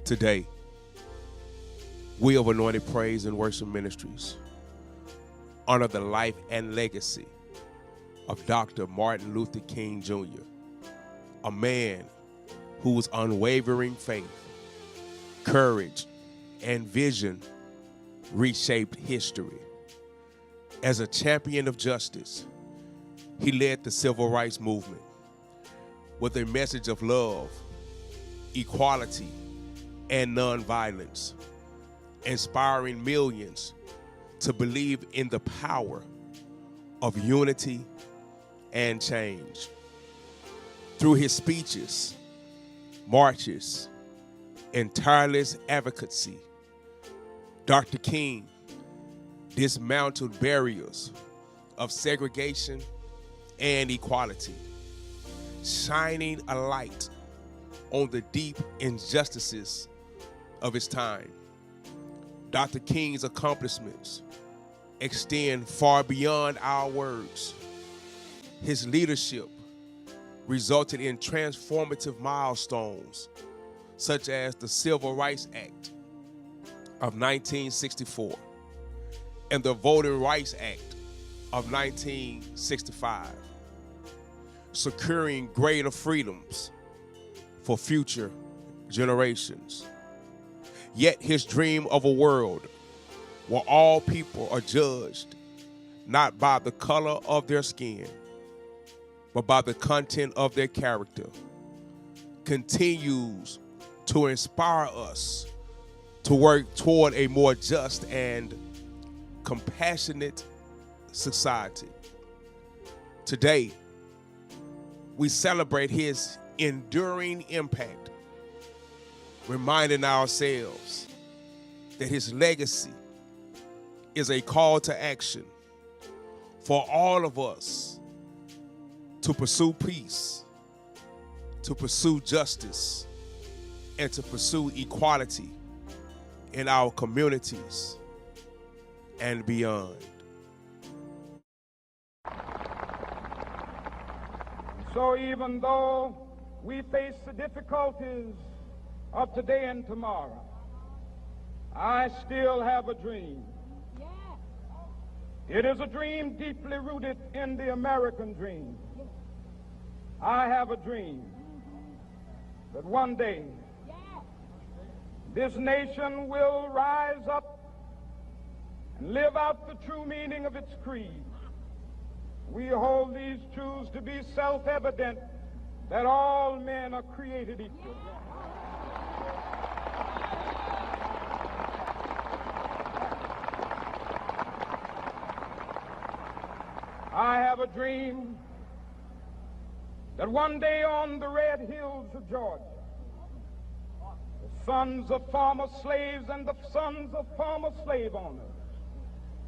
Today, we of Anointed Praise and Worship Ministries honor the life and legacy of Dr. Martin Luther King Jr., a man whose unwavering faith, courage, and vision reshaped history. As a champion of justice, he led the civil rights movement with a message of love, equality, and nonviolence, inspiring millions to believe in the power of unity and change. Through his speeches, marches, and tireless advocacy, Dr. King dismantled barriers of segregation and equality, shining a light on the deep injustices of his time. Dr. King's accomplishments extend far beyond our words. His leadership resulted in transformative milestones such as the Civil Rights Act of 1964 and the Voting Rights Act of 1965, securing greater freedoms for future generations. Yet his dream of a world where all people are judged not by the color of their skin, but by the content of their character, continues to inspire us to work toward a more just and compassionate society. Today, we celebrate his enduring impact, reminding ourselves that his legacy is a call to action for all of us to pursue peace, to pursue justice, and to pursue equality in our communities and beyond. So even though we face the difficulties of today and tomorrow, I still have a dream. It is a dream deeply rooted in the American dream. I have a dream that one day this nation will rise up and live out the true meaning of its creed. We hold these truths to be self-evident, that all men are created equal. I have a dream that one day on the red hills of Georgia, the sons of former slaves and the sons of former slave owners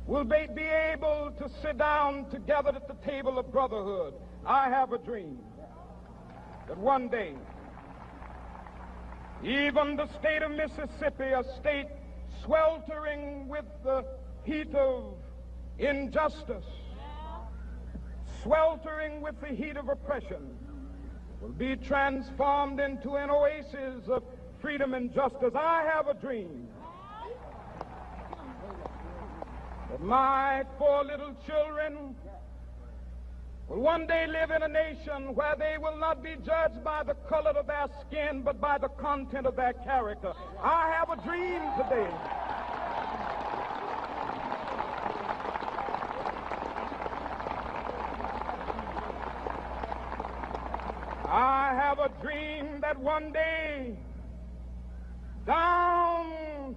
will be able to sit down together at the table of brotherhood. I have a dream that one day, even the state of Mississippi, a state sweltering with the heat of injustice, sweltering with the heat of oppression, will be transformed into an oasis of freedom and justice. I have a dream that my 4 little children will one day live in a nation where they will not be judged by the color of their skin, but by the content of their character. I have a dream today I have a dream that one day down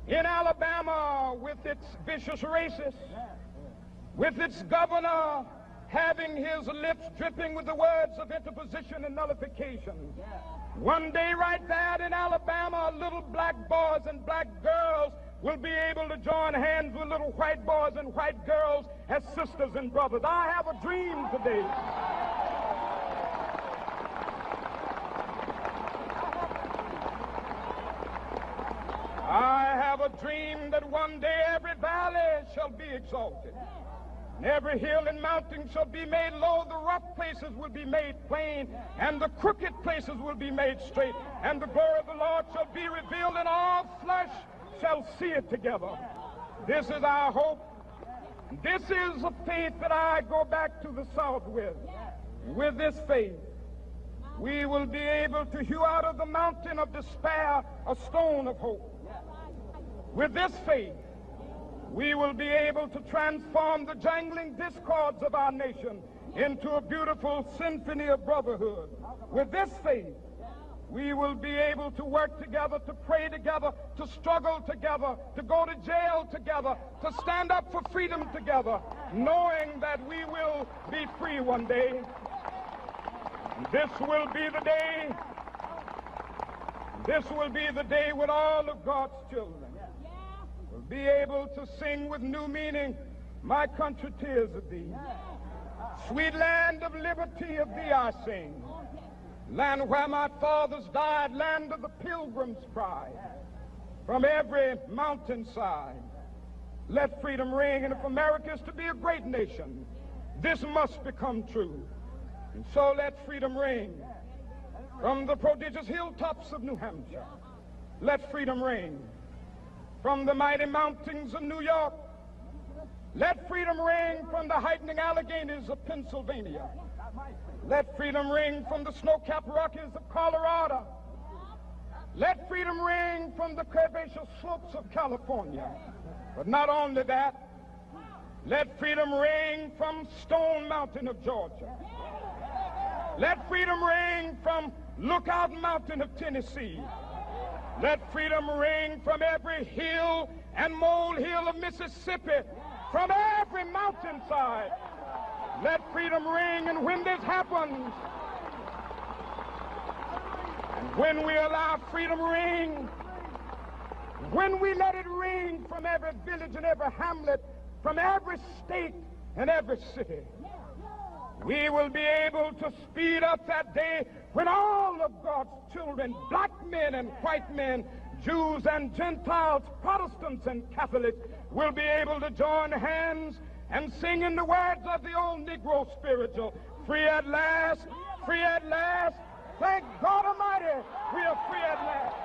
in Alabama, with its vicious racists, with its governor having his lips dripping with the words of interposition and nullification, one day right there in Alabama, little black boys and black girls will be able to join hands with little white boys and white girls as sisters and brothers. I have a dream today I have a dream that one day every valley shall be exalted. And every hill and mountain shall be made low, the rough places will be made plain, and the crooked places will be made straight, and the glory of the Lord shall be revealed, and all flesh shall see it together. This is our hope. This is a faith that I go back to the South with. With this faith, we will be able to hew out of the mountain of despair a stone of hope. With this faith, we will be able to transform the jangling discords of our nation into a beautiful symphony of brotherhood. With this faith, we will be able to work together, to pray together, to struggle together, to go to jail together, to stand up for freedom together, knowing that we will be free one day. This will be the day. This will be the day when all of God's children will be able to sing with new meaning, my country, tears of thee. Sweet land of liberty, of thee I sing. Land where my fathers died, land of the pilgrim's pride. From every mountainside, let freedom ring. And if America is to be a great nation, this must become true. And so let freedom ring. From the prodigious hilltops of New Hampshire, let freedom ring. From the mighty mountains of New York, let freedom ring. From the heightening Alleghenies of Pennsylvania, let freedom ring. From the snow-capped Rockies of Colorado, let freedom ring. From the curvaceous slopes of California. But not only that, let freedom ring from Stone Mountain of Georgia. Let freedom ring from Lookout Mountain of Tennessee. Let freedom ring from every hill and molehill of Mississippi, from every mountainside. Let freedom ring. And when this happens, and when we allow freedom ring, when we let it ring from every village and every hamlet, from every state and every city, we will be able to speed up that day when all of God's children, black men and white men, Jews and Gentiles, Protestants and Catholics, will be able to join hands and sing in the words of the old Negro spiritual, free at last, thank God Almighty, we are free at last.